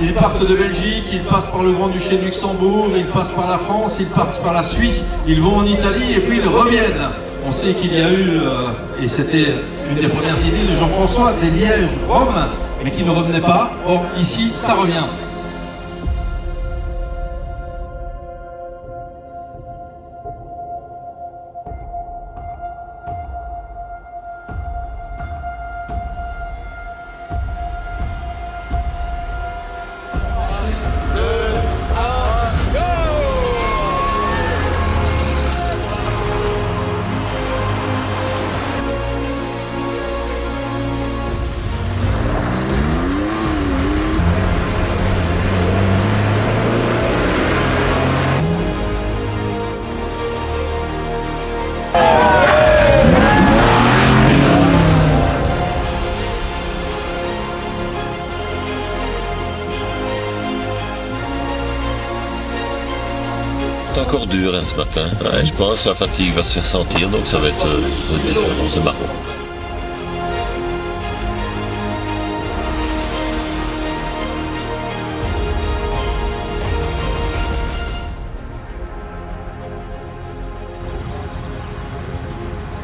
Ils partent de Belgique, ils passent par le Grand-Duché de Luxembourg, ils passent par la France, ils passent par la Suisse, ils vont en Italie et puis ils reviennent. On sait qu'il y a eu, et c'était une des premières idées de Jean-François, des Liège-Rome, mais qui ne revenaient pas. Or, ici, ça revient. C'est encore dur hein, ce matin. Ouais, je pense que la fatigue va se faire sentir, donc ça va être différent, c'est marrant.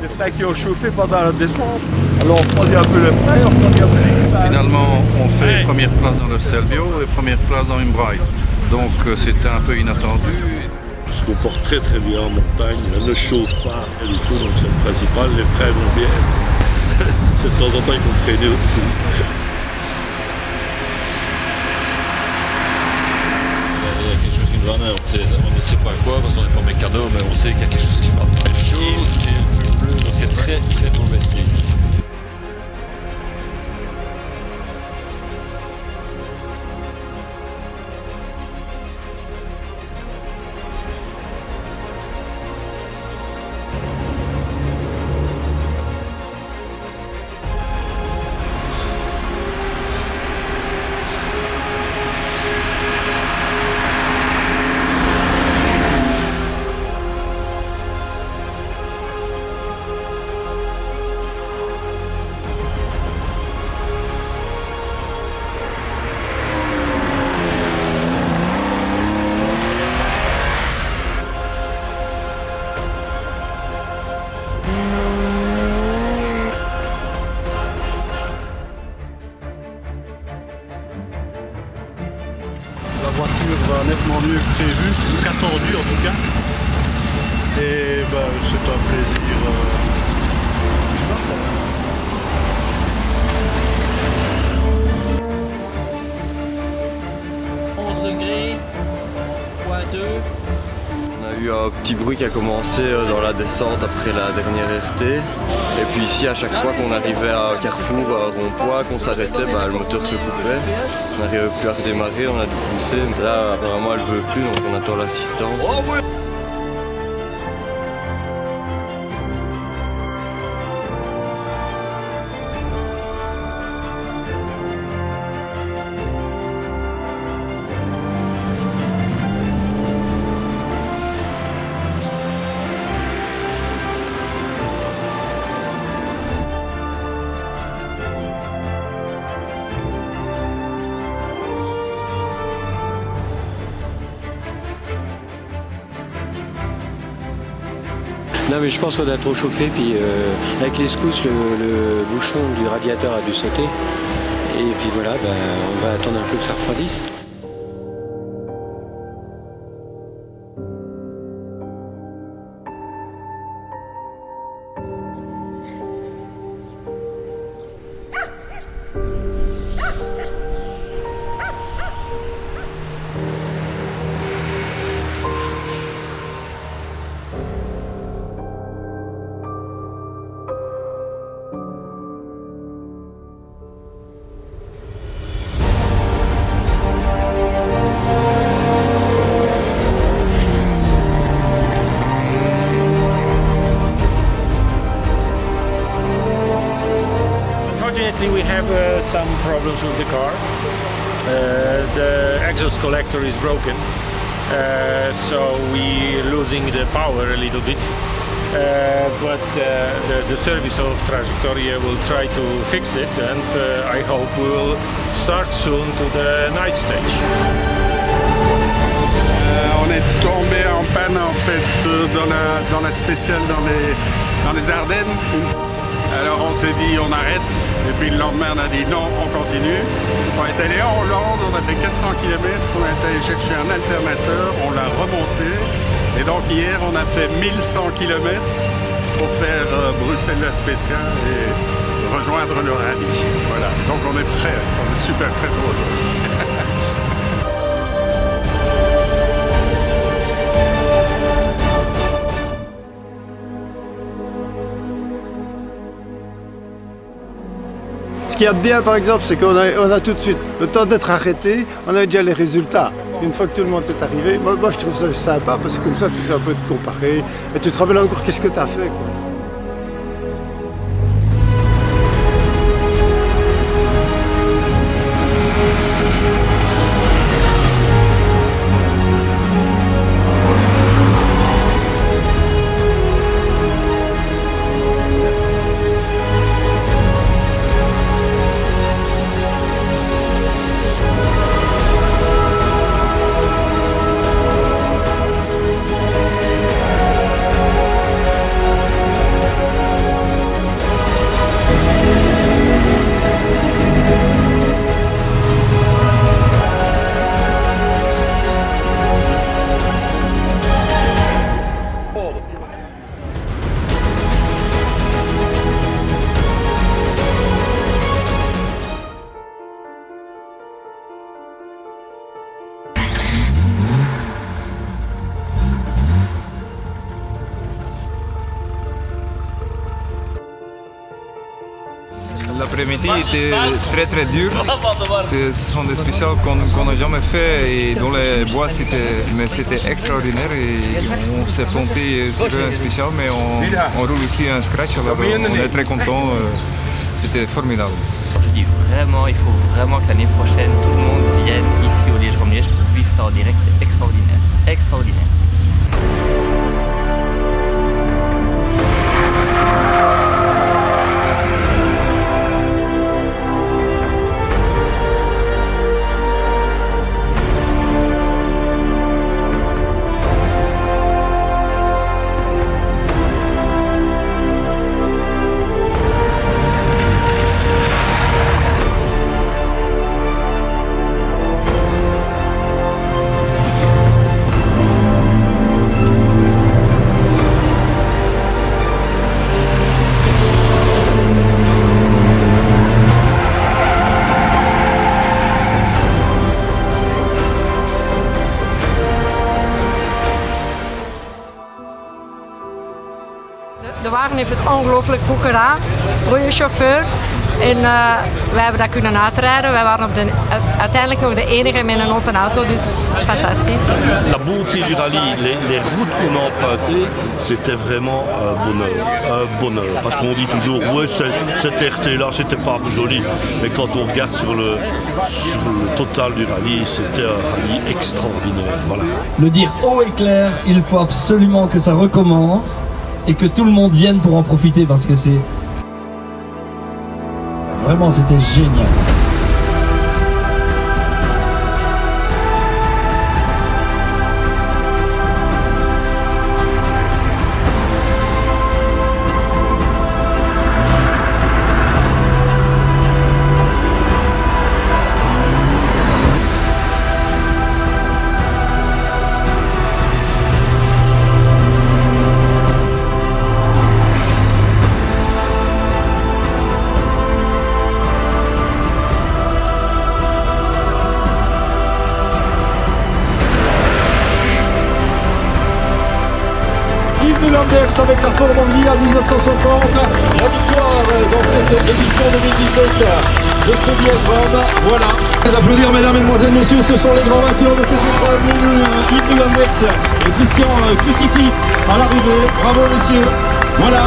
Les freins qui ont chauffé pendant la descente. Alors on refroidit un peu les freins, on refroidit un peu l'équipage. Finalement, on fait première place dans le Stelvio et première place dans une Braille. Donc c'était un peu inattendu. On se comporte très très bien en montagne, elle ne chauffe pas du tout, donc c'est le principal. Les freins vont bien. De temps en temps, il faut freiner aussi. Il y a quelque chose qui ne va pas, on ne sait pas quoi parce qu'on n'est pas mécano, mais on sait qu'il y a quelque chose qui ne va pas. Il chauffe, il fait bleu, donc c'est très très mauvais signe. La voiture va nettement mieux que prévu, ou qu'attendu en tout cas. Et c'est un plaisir. On a eu un petit bruit qui a commencé dans la descente après la dernière FT. Et puis ici, à chaque fois qu'on arrivait à un carrefour, à un rond-point, qu'on s'arrêtait, le moteur se coupait. On n'arrivait plus à redémarrer, on a dû pousser. Là, apparemment, elle ne veut plus, donc on attend l'assistance. Non mais je pense qu'on a trop chauffé, puis avec les secousses, le bouchon du radiateur a dû sauter. Et puis voilà, on va attendre un peu que ça refroidisse. Unfortunately, we have some problems with the car. The exhaust collector is broken, so we're losing the power a little bit. But the service of Trajectoria will try to fix it, and I hope we will start soon to the night stage. On est tombé en panne en fait dans la spéciale dans les Ardennes. Alors on s'est dit on arrête et puis le lendemain on a dit non, on continue. On est allé en Hollande, on a fait 400 km, on est allé chercher un alternateur, on l'a remonté et donc hier on a fait 1100 km pour faire Bruxelles la spéciale et rejoindre le rallye. Voilà, donc on est frais, on est super frais pour aujourd'hui. Ce qu'il y a de bien, par exemple, c'est qu'on a tout de suite, le temps d'être arrêté, on a déjà les résultats. Une fois que tout le monde est arrivé, moi je trouve ça sympa parce que comme ça, tu sais un peu te comparer et tu te rappelles encore qu'est-ce que tu as fait, quoi. L'après-midi était très dur. Ce sont des spéciales qu'on n'a jamais fait et dans les bois c'était extraordinaire et on s'est planté sur un spécial mais on roule aussi un scratch alors on est très content. C'était formidable. Je dis vraiment, il faut vraiment que l'année prochaine tout le monde vienne ici au Liège-Bastogne-Liège pour vivre ça en direct, c'est extraordinaire. Extraordinaire. De wagen heeft het ongelooflijk goed gedaan. Goede chauffeur. En wij hebben dat kunnen uitrijden. Wij waren uiteindelijk nog de enige met een open auto, dus fantastisch. La beauté du rallye, les routes qu'on a empruntées, c'était vraiment un bonheur. Parce qu'on dit toujours, ouais, cette RT-là, c'était pas joli. Mais quand on regarde sur le total du rallye, c'était un rallye extraordinaire. Voilà. Le dire haut et clair, il faut absolument que ça recommence et que tout le monde vienne pour en profiter parce que c'est... Vraiment, c'était génial. Yves de Landers avec la Ford Anglia 1960, la victoire dans cette édition 2017 de ce Liège-Rome. Voilà. Les applaudir mesdames, mesdemoiselles, messieurs, ce sont les grands vainqueurs de cette épreuve, Yves de Landers et Christian Crucifix à l'arrivée. Bravo messieurs. Voilà.